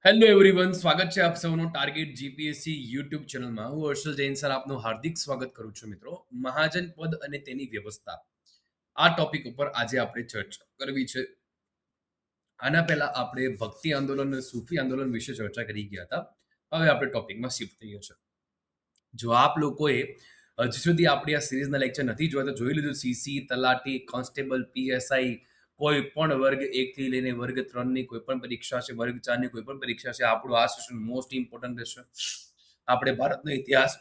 Hello everyone, સ્વાગત છે આપ સૌનું ટાર્ગેટ જીપીએસસી યુટ્યુબ ચેનલમાં. હું હર્ષલ જૈન સર આપનું હાર્દિક સ્વાગત કરું છું. મિત્રો, મહાજન પદ અને તેની વ્યવસ્થા, આ ટોપિક ઉપર આજે આપણે ચર્ચા કરવી છે. આના પહેલા આપણે ભક્તિ આંદોલન અને સૂફી આંદોલન વિશે ચર્ચા કરી ગયા હતા. હવે આપણે ટોપિકમાં શિફ્ટ થઈએ છીએ. જો આપ લોકોએ હજુ સુધી આપણી આ સિરીઝના લેક્ચર નથી જોયા તો જોઈ લીધું. સીસી, તલાટી, કોન્સ્ટેબલ, પીએસઆઈ, કોઈ પણ વર્ગ 1 થી લઈને વર્ગ 3 ની કોઈ પણ પરીક્ષા છે, વર્ગ 4 ની કોઈ પણ પરીક્ષા છે, આપણું આ સેશન મોસ્ટ ઇમ્પોર્ટન્ટ રહેશે. આપણે ભારતનો ઇતિહાસ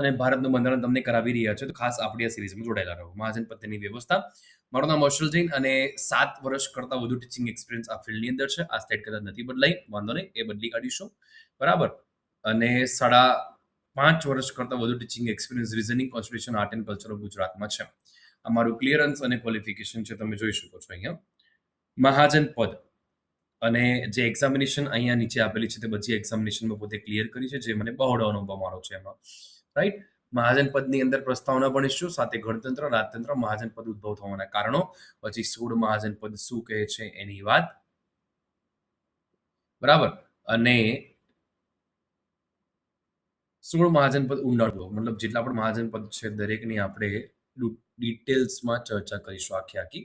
અને ભારતનું બંધારણ તમને કરાવી રહ્યા છે, તો ખાસ આપણી આ સિરીઝમાં જોડાયેલા રહો. મહાજન પદ્ધતિની વ્યવસ્થા. મારું નામ હર્ષલ જૈન અને 7 વર્ષ કરતાં વધુ ટીચિંગ એક્સપિરિયન્સ આ ફિલ્ડની અંદર છે. આ સ્ટેટ કદાચ નથી બદલાઈ, વાંધો નહીં, એ બદલી કાઢીશું, બરાબર. અને 5.5 વર્ષ કરતાં વધુ teaching experience reasoning, constitution, art and culture of ગુજરાતમાં છે. અમારું ક્લિયરન્સ અને ક્વોલિફિકેશન છે, તમે જોઈ શકો છો અહીંયા. મહાજન પદ અને જે એક્ઝામિનેશન અહીંયા નીચે આપેલી છે તે બધી એક્ઝામિનેશનમાં પોતે ક્લિયર કરી છે, જે મને બહોળો અનુભવ મારો છે એમાં, રાઈટ. મહાજન પદની અંદર પ્રસ્તાવના ભણીશું, સાથે ગણતંત્ર, રાજતંત્ર, મહાજન પદ ઉદ્ભવ થવાના કારણો, પછી 16 મહાજન પદ શું કહે છે એની વાત, બરાબર. અને 16 મહાજન પદ ઊંડાણપૂર્વક, મતલબ જેટલા પણ મહાજન પદ છે દરેકની આપણે ડિટેલ્સમાં ચર્ચા કરીશું, આખી,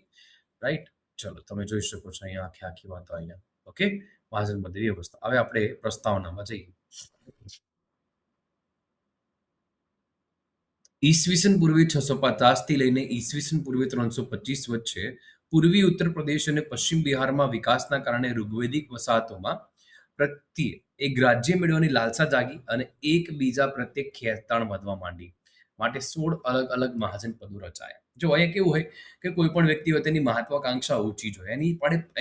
રાઈટ. ચલો, તમે જોઈ શકો છો અહીંયા આખી વાતો અહીંયા. ઓકે, મહાજન પદની વ્યવસ્થા. હવે આપણે પ્રસ્તાવનામાં જઈએ. ઈસવીસન પૂર્વે 650 થી લઈને ઈસવીસન પૂર્વે 325 વચ્ચે પૂર્વી ઉત્તર પ્રદેશ અને પશ્ચિમ બિહારમાં વિકાસના કારણે ઋગ્વેદિક વસાહતોમાં પ્રત્યે એક રાજ્ય મેળવવાની લાલસા જાગી અને એકબીજા પ્રત્યે ખેંચતાણ વધવા માંડી. માટે 16 અલગ અલગ મહાજન પદો રચાયા. જો અહીંયા કેવું હોય કે કોઈ પણ વ્યક્તિ હોય તેની મહત્વાકાંક્ષા ઊંચી જ હોય,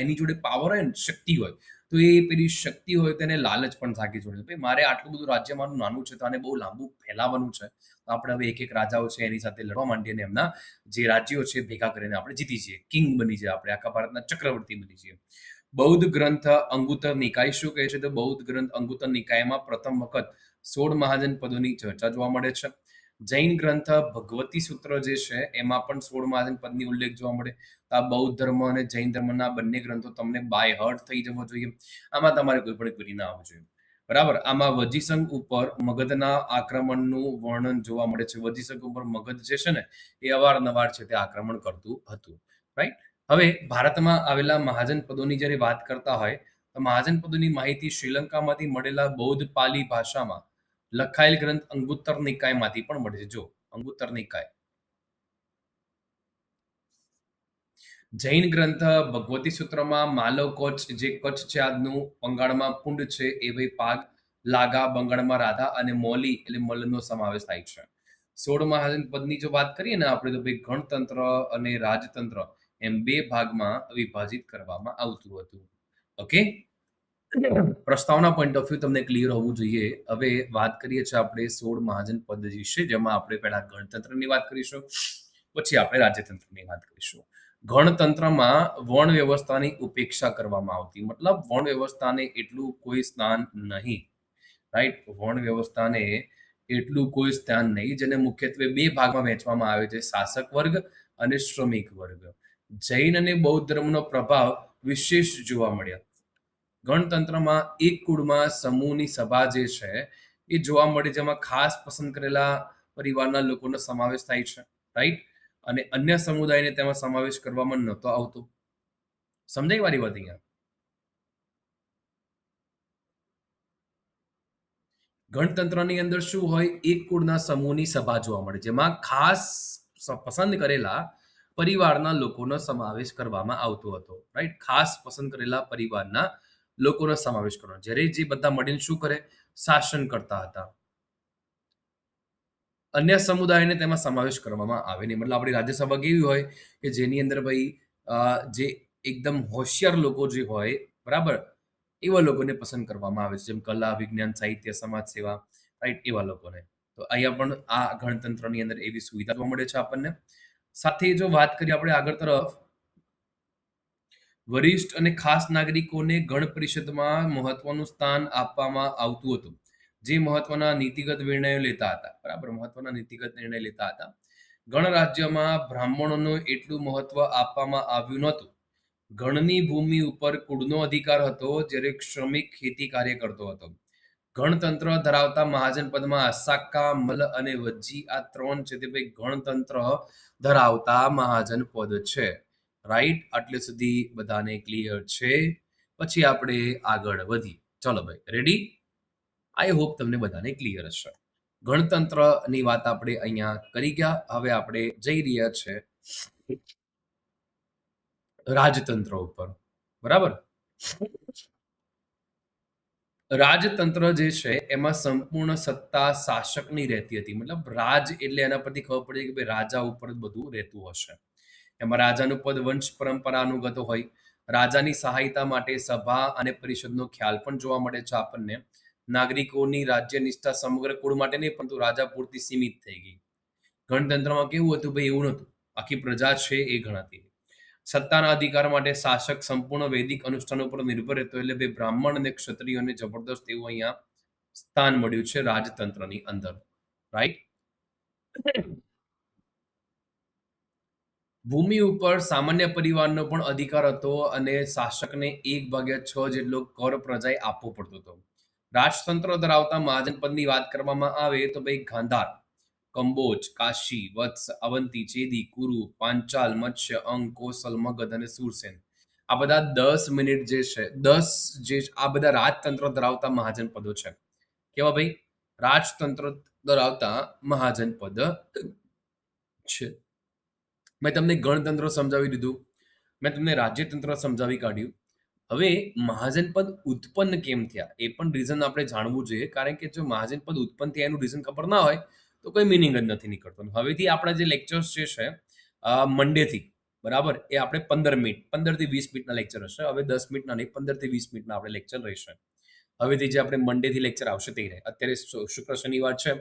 એની જોડે પાવર હોય ને, શક્તિ હોય, તો એ પેલી શક્તિ હોય તેને લાલચ પણ જાગી જોડે. ભાઈ, મારે આટલું બધું રાજ્ય મારું નાનું છે તો આને બહુ લાંબુ ફેલાવવાનું છે, તો આપણે હવે એક રાજાઓ છે એની સાથે લડવા માંડીએ અને એમના જે રાજ્યો છે ભેગા કરીને આપણે જીતી જઈએ, કિંગ બની જાય, આપણે આખા ભારતના ચક્રવર્તી બની જઈએ. બૌદ્ધ ગ્રંથ અંગુત્તર નિકાય શું કહે છે? તો બૌદ્ધ ગ્રંથ અંગુત્તર નિકાયમાં પ્રથમ વખત 16 મહાજન પદોની ચર્ચા જોવા મળે છે. જૈન ગ્રંથ ભગવતી સૂત્ર જે છે એમાં પણ 16 મહાજન પદની ઉલ્લેખ જોવા મળે. તો આ બૌદ્ધ ધર્મ અને જૈન ધર્મના બંને ગ્રંથો તમને બાય હર્ટ થઈ જવો જોઈએ. આમાં તમારે કોઈ પણ ક્વેરી ના આવવું જોઈએ, બરાબર. આમાં વજીસંઘ ઉપર મગધના આક્રમણનું વર્ણન જોવા મળે છે. વજીસંઘ ઉપર મગધ જે છે ને એ અવારનવાર છે તે આક્રમણ કરતું હતું, રાઈટ. હવે ભારતમાં આવેલા મહાજન પદોની જ્યારે વાત કરતા હોય તો મહાજન પદોની માહિતી શ્રીલંકામાંથી મળેલા બૌદ્ધ પાલી ભાષામાં લખાયેલ ગ્રંથ અંગુત્તર નિકાયમાંથી પણ મળે છે. જો અંગુત્તર નિકાય, જૈન ગ્રંથ ભગવતી સૂત્રમાં માલવ કચ્છ, જે કચ્છ છે આજનું બંગાળમાં, પુંડ છે એ ભાઈ પાગ, લાગા બંગાળમાં રાધા અને મોલી એટલે મલનો સમાવેશ થાય છે. 16 મહાજન પદની જો વાત કરીએ ને આપણે, તો ભાઈ ગણતંત્ર અને રાજતંત્ર એમ બે ભાગમાં વિભાજિત કરવામાં આવતું હતું. ઓકે, પ્રસ્તાવના પોઈન્ટ ઓફ વ્યૂ તમને ક્લિયર હોવું જોઈએ. હવે વાત કરીએ છીએ આપણે 16 મહાજન પદ વિશે, જેમાં આપણે પહેલા ગણતંત્રની વાત કરીશું, પછી આપણે રાજ્યતંત્રની વાત કરીશું. ગણતંત્રમાં વર્ણ વ્યવસ્થાની ઉપેક્ષા કરવામાં આવતી, મતલબ વર્ણ વ્યવસ્થાને એટલું કોઈ સ્થાન નહીં, રાઈટ. વર્ણ વ્યવસ્થાને એટલું કોઈ સ્થાન નહીં, જેને મુખ્યત્વે બે ભાગમાં વહેંચવામાં આવે છે, શાસક વર્ગ અને શ્રમિક વર્ગ. જૈન અને બૌદ્ધ ધર્મનો પ્રભાવ વિશેષ જોવા મળ્યા. ગણતંત્રમાં એક કુળમાં સમૂહની સભા જે છે એ જોવા મળે, જેમાં ખાસ પસંદ કરેલા પરિવારના લોકોનો સમાવેશ થાય છે, રાઈટ. અને અન્ય સમુદાયને તેમાં સમાવેશ કરવામાં નહોતો આવતો. સમજાય મારી વાત અહીંયા? ગણતંત્રની અંદર શું હોય? એક કુળના સમૂહની સભા જોવા મળે, જેમાં ખાસ પસંદ કરેલા પરિવારના લોકોનો સમાવેશ કરવામાં આવતો હતો, રાઈટ. ખાસ પસંદ કરેલા પરિવારના લોકોનો સમાવેશ કરવાનો, જ્યારે જે બધા મળીને શું કરે? શાસન કરતા હતા. અન્ય સમુદાયને તેમાં સમાવેશ કરવામાં આવે નહીં. મતલબ આપણી રાજ્યસભા કેવી હોય કે જેની અંદર ભાઈ જે એકદમ હોશિયાર લોકો જે હોય, બરાબર, એવા લોકોને પસંદ કરવામાં આવે છે, જેમ કલા, વિજ્ઞાન, સાહિત્ય, સમાજ સેવા, રાઈટ, એવા લોકોને. તો અહીંયા પણ આ ગણતંત્રની અંદર એવી સુવિધા જોવા મળે છે આપણને. સાથે જો વાત કરીએ આપણે આગળ તરફ, વરિષ્ઠ અને ખાસ નાગરિકોને ગણ પરિષદમાં મહત્વનું સ્થાન આપવામાં આવતું હતું, જે મહત્વના નીતિગત નિર્ણયો લેતા હતા, બરાબર, મહત્વના નીતિગત નિર્ણય લેતા હતા. ગણરાજ્યમાં બ્રાહ્મણોનું એટલું મહત્વ આપવામાં આવ્યું નહોતું, ગણની ભૂમિ ઉપર કુળનો અધિકાર હતો, જ્યારે શ્રમિક ખેતી કાર્ય કરતો હતો. ગણતંત્ર ધરાવતા મહાજન પદમાં અસાકા, મલ અને વજ્જી આ ત્રણ છે તે ભાઈ ગણતંત્ર ધરાવતા મહાજન પદ છે. રાઈટ, આટલે સુધી બધાને ક્લિયર છે? પછી આપણે આગળ વધી. ચલો ભાઈ, રેડી? આઈ હોપ તમને બધાને ક્લિયર હશે. ગણતંત્રની વાત આપણે અહીંયા કરી ગયા. હવે આપણે જઈ રહ્યા છે રાજતંત્ર ઉપર. બરાબર? રાજતંત્ર જે છે એમાં સંપૂર્ણ સત્તા શાસકની રહેતી હતી. મતલબ રાજ એટલે એના પરથી ખબર પડી કે ભાઈ રાજા ઉપર જ બધું રહેતું હશે. એમાં રાજાનું પદ વંશ પરંપરાનુગત હોય. રાજાની સહાયતા માટે સભા અને પરિષદનો ખ્યાલ પણ જોવા મળે છે આપણને. નાગરિકોની રાજ્ય નિષ્ઠા સમગ્ર કુળ માટે નહીં, પરંતુ રાજા પૂરતી સીમિત થઈ ગઈ. ગણતંત્રમાં કેવું હતું ભાઈ? એવું નહોતું. આખી પ્રજા છે એ ગણાતી. સત્તાના અધિકાર માટે શાસક સંપૂર્ણ વૈદિક અનુષ્ઠાનો પર નિર્ભર રહેતો. એટલે ભાઈ બ્રાહ્મણ અને ક્ષત્રિયોને જબરદસ્ત એવું અહીંયા સ્થાન મળ્યું છે રાજતંત્રની અંદર. રાઈટ? ભૂમિ ઉપર સામાન્ય પરિવારનો પણ અધિકાર હતો અને શાસકને 1/6 જેટલો કર પ્રજાએ આપવો પડતો હતો. રાજતંત્ર ધરાવતા મહાજન પદની વાત કરવામાં આવે તો ભાઈ ગાંધાર, કંબોજ, કાશી, વત્સ, અવંતી, ચેદી, કુરુ, પાંચાલ, મત્સ્ય, અંગ, કોસલ, મગધ અને સુરસેન. આ બધા 10 મિનિટ જે છે, 10 આ બધા રાજતંત્ર ધરાવતા મહાજન પદો છે. કેવા ભાઈ? રાજતંત્ર ધરાવતા મહાજન પદ છે. મેં તમને ગણતંત્ર સમજાવી દીધું, મેં તમને રાજ્યતંત્ર સમજાવી કાઢ્યું. હવે મહાજન પદ ઉત્પન્ન કેમ થયા એ પણ રીઝન આપણે જાણવું જોઈએ. કારણ કે જો મહાજન પદ ઉત્પન્ન થયા એનું રીઝન ખબર ના હોય તો કોઈ મિનિંગ જ નથી નીકળતો. હવેથી આપણા જે લેક્ચર્સ જે છે મંડેથી, બરાબર, એ આપણે 15 મિનિટ, 15 થી 20 મિનિટના લેક્ચર હશે. હવે 10 મિનિટના નહીં, 15 થી 20 મિનિટના આપણે લેક્ચર રહેશે. હવેથી જે આપણે મંડેથી લેક્ચર આવશે તે રહે. અત્યારે શુક્ર શનિવાર છે,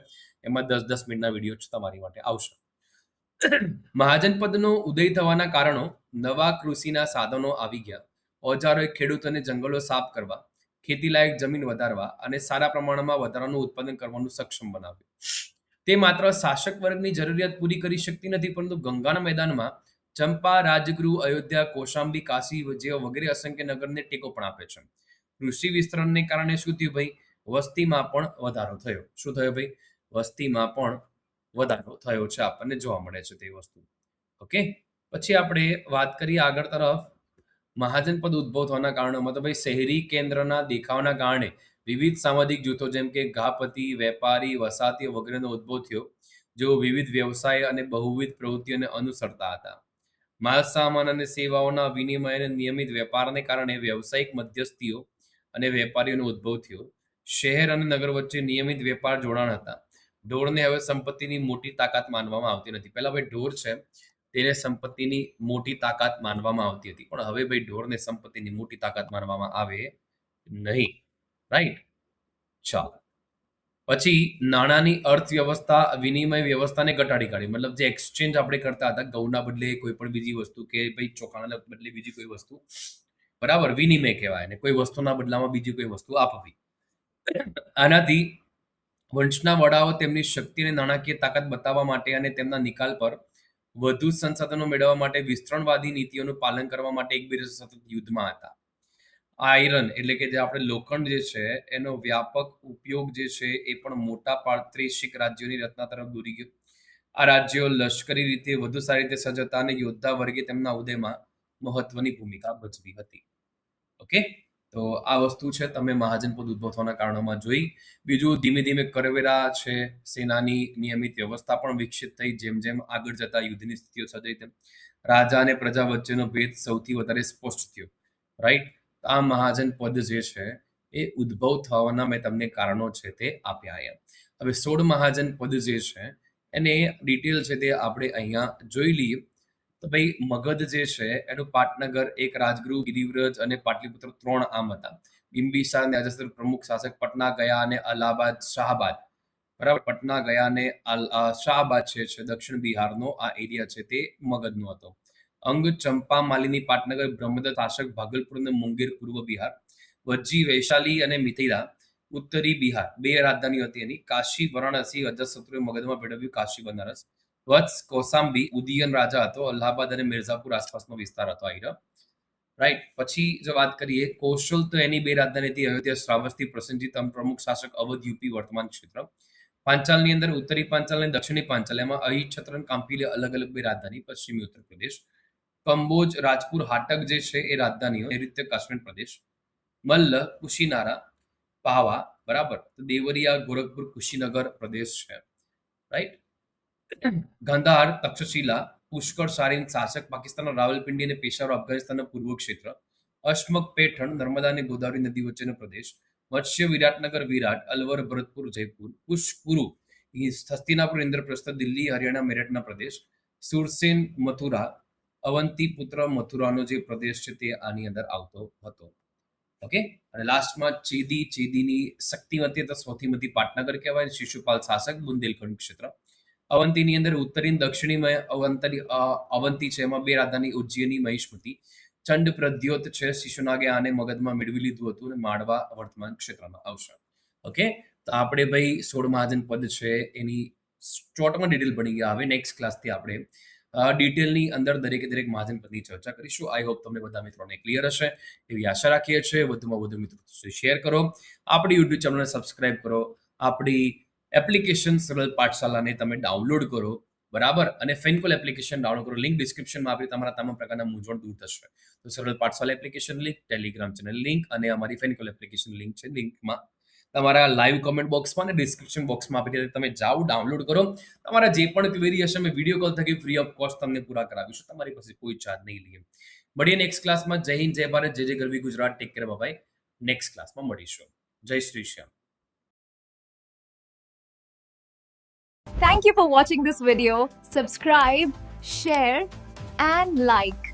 એમાં 10-10 મિનિટના વિડીયો તમારી માટે આવશે. મહાજન પદનો ઉદય થવાના કારણો: નવા કૃષિના સાધનો આવી ગયા, ઓજારોએ ખેડૂતોને જંગલો સાફ કરવા, ખેતીલાયક જમીન વધારવા અને સારા પ્રમાણમાં વધારાનું ઉત્પાદન કરવાનું સક્ષમ બનાવ્યું. તે માત્ર શાસક વર્ગની જરૂરિયાત પૂરી કરી શકતી નથી, પરંતુ ગંગાના મેદાનમાં ચંપા, રાજગૃહ, અયોધ્યા, કૌશાંબી, કાશી જેવા વગેરે અસંખ્ય નગરને ટેકો પણ આપે છે. કૃષિ વિસ્તરણને કારણે શું થયું ભાઈ? વસ્તીમાં પણ વધારો થયો. શું થયો ભાઈ? વસ્તીમાં પણ વધારો થયો છે, આપણને જોવા મળે છે તે વસ્તુ. ઓકે, પછી આપણે વાત કરીએ આગળ તરફ. મહાજન પદ ઉદ્ભવ થવાના કારણોમાં તો ભાઈ શહેરી કેન્દ્રના દેખાવના કારણે વિવિધ સામાજિક જૂથો જેમ કે ગાપતિ, વેપારી, વસાતીઓ વગેરેનો ઉદ્ભવ થયો, જેઓ વિવિધ વ્યવસાય અને બહુવિધ પ્રવૃત્તિઓને અનુસરતા હતા. માલ સામાન અને સેવાઓના વિનિમય અને નિયમિત વેપારને કારણે વ્યવસાયિક મધ્યસ્થીઓ અને વેપારીઓનો ઉદ્ભવ થયો. શહેર અને નગર વચ્ચે નિયમિત વેપાર જોડાણ હતા. ઢોરને હવે સંપત્તિની મોટી તાકાત માનવામાં આવતી નથી. પહેલા ભાઈ ઢોર છે તેને સંપત્તિની મોટી તાકાત માનવામાં આવતી હતી, પણ હવે ભાઈ ઢોરને સંપત્તિની મોટી તાકાત માનવામાં આવે નહીં. રાઈટ? ચાલો. પછી નાણાંની અર્થવ્યવસ્થા, વિનિમય વ્યવસ્થાને ઘટાડી કાઢી. મતલબ જે એક્સચેન્જ આપણે કરતા હતા, ઘઉંના બદલે કોઈ પણ બીજી વસ્તુ, કે ભાઈ ચોખાના બદલે બીજી કોઈ વસ્તુ, બરાબર, વિનિમય કહેવાય. ને કોઈ વસ્તુના બદલામાં બીજી કોઈ વસ્તુ આપવી. આનાથી વંશના વડાઓ તેમની શક્તિ અને નાણાકીય તાકાત બતાવવા માટે અને તેમના નિકાલ પર વધુ સંસાધનો મેળવવા માટે વિસ્તરણવાદી નીતિઓનું પાલન કરવા માટે એકબીજા સાથે સતત યુદ્ધમાં હતા. આયરન એટલે કે જે આપણે લોખંડ જે છે એનો વ્યાપક ઉપયોગ જે છે એ પણ મોટા પ્રાદેશિક રાજ્યોની રચના તરફ દોરી ગયો. આ રાજ્યો લશ્કરી રીતે વધુ સારી રીતે સજ્જ હતા અને યોદ્ધા વર્ગે તેમના ઉદયમાં મહત્વની ભૂમિકા ભજવી હતી. ઓકે, તો આ વસ્તુ છે તમે મહાજન પદ ઉદ્ભવ થવાના કારણોમાં જોઈ. બીજું, ધીમે ધીમે કરવેરા છે, સેનાની નિયમિત વ્યવસ્થા પણ વિકસિત થઈ. જેમ જેમ આગળ જતા યુદ્ધની સ્થિતિઓ સર્જાઈ તેમ રાજા અને પ્રજા વચ્ચેનો ભેદ સૌથી વધારે સ્પષ્ટ થયો. રાઈટ? આ મહાજન પદ જે છે એ ઉદ્ભવ થવાના મેં તમને કારણો છે તે આપ્યા અહીંયા. હવે 16 મહાજન પદ જે છે એને ડિટેલ છે તે આપણે અહીંયા જોઈ લઈએ. તો ભાઈ મગધ જે છે એનું પાટનગર, એક રાજગૃહ, ગિરિવ્રજ અને પાટલીપુત્ર 3 આમ હતા. બિંબિસાર અને અજસ્ત્ર પ્રમુખ શાસક પટના ગયા અને અલ્હાબાદ, શાહબાદ, બરાબર, પટના ગયા અને શાહબાદ છે દક્ષિણ બિહારનો આ એરિયા છે તે મગધનો હતો. અંગ, ચંપા, માલિની, પાટનગર, બ્રહ્મદત્ત શાસક ભાગલપુર અને મુંગેર પૂર્વ બિહાર, વજ્જી, વૈશાલી અને મિથિલા ઉત્તરી બિહાર, 2 રાજધાની હતી એની. કાશી, વારાણસી, અજાતશત્રુએ મગધમાં મેળવ્યું. કાશી, બનારસ. વત્સ, કૌશાંબી ઉદયન રાજા હતો. અલ્હાબાદ અને મિર્ઝાપુર આસપાસનો વિસ્તાર હતો. રાઈટ. પછી જો વાત કરીએ કૌશલ, તો એની બે રાજધાની હતી, અયોધ્યા શ્રાવસ્તી પ્રસેનજીત પ્રમુખ શાસક અવધ યુપી વર્તમાન ક્ષેત્ર. પાંચાલની અંદર ઉત્તરી પાંચાલ અને દક્ષિણી પાંચાલ, એમાં અહિચ્છત્ર અને કામ્પિલે અલગ અલગ બે રાજધાની, પશ્ચિમી ઉત્તર પ્રદેશ. કંબોજ, રાજપુર, હાટક જે છે એ રાજધાનીઓ, નૈઋત્ય કાશ્મીર પ્રદેશ. મલ્લ, કુશીનારા, પાવા, બરાબર, તો દેવરિયા, ગોરખપુર, કુશીનગર પ્રદેશ છે, રાઈટ. ગાંધાર, તક્ષશિલા, પુષ્કળ, સારીન શાસક પાકિસ્તાનના રાવલપિંડી અને પેશાવર અફઘાનિસ્તાનના પૂર્વ ક્ષેત્ર. અશ્મક, પેઠણ, નર્મદા અને ગોદાવરી નદી વચ્ચેનો પ્રદેશ. મત્સ્ય, વિરાટનગર, વિરાટ, અલવર, ભરતપુર, જયપુર. પુષ્કુરુ, હસ્તિનાપુર, ઇન્દ્રપ્રસ્થ, દિલ્હી, હરિયાણા, મેરઠના પ્રદેશ. સુરસેન, મથુરા, અવંતી પુત્ર મથુરાનો જે પ્રદેશ છે તે આની અંદર આવતો હતો. ઓકે. અને લાસ્ટમાં ચેદી, ચેદીની શક્તિવતી અથવા સૌથી મોટી પાટનગર કહેવાય. શિશુપાલ શાસક, બુંદેલખંડ ક્ષેત્ર. અવંતીની અંદર ઉત્તરી દક્ષિણી અવંતી છે, એમાં બે રાજધાની, ઉજ્જૈની, મહિષ્મતી. ચંડ પ્રદ્યોત છે, શિશુનાગે આને મગધમાં મેળવી લીધું હતું, અને માળવા વર્તમાન ક્ષેત્રમાં આવશે. ઓકે. તો આપણે ભાઈ 16 મહાજન પદ છે એની ચોટમાં ડિટેલ ભણી ગયા. હવે નેક્સ્ટ ક્લાસથી આપણે ડિટેલની અંદર દરેકે દરેક મહાજન પદની ચર્ચા કરીશું. આઈ હોપ તમને બધા મિત્રોને ક્લિયર હશે એવી આશા રાખીએ છીએ. વધુમાં વધુ મિત્રો શેર કરો, આપણી યુટ્યુબ ચેનલને સબસ્ક્રાઇબ કરો, આપણી એપ્લિકેશન સરળ પાઠશાલાને તમે ડાઉનલોડ કરો, બરાબર. અને ફેનકોલ એપ્લિકેશન ડાઉનલોડ કરો. લિંક ડિસ્ક્રિપ્શનમાં આપી, તમારા તમામ પ્રકારના મૂંઝવણ દૂર થશે. તો સરળ Pathshala application link, Telegram channel link અને અમારી ફેનકોલ એપ્લિકેશન લિંક છે, લિંકમાં તમારા લાઈવ કમેન્ટ બોક્સમાં અને ડિસ્ક્રિપ્શન બોક્સમાં આપી દીધી, તમે જાઓ, ડાઉનલોડ કરો. તમારા જે પણ ક્વેરી હશે અમે વિડીયો કોલ થકી ફ્રી ઓફ કોસ્ટ તમને પૂરા કરાવીશું. તમારી પાસે કોઈ ચાર્જ નહીં લઈએ. મળીએ નેક્સ્ટ ક્લાસમાં. જય હિન્દ, જય ભારત, જય જય ગરવી Gujarat. Take care, bye. Next ક્લાસમાં મળીશું. જય શ્રી શ્યામ. Thank you for watching this video. Subscribe, share, and like.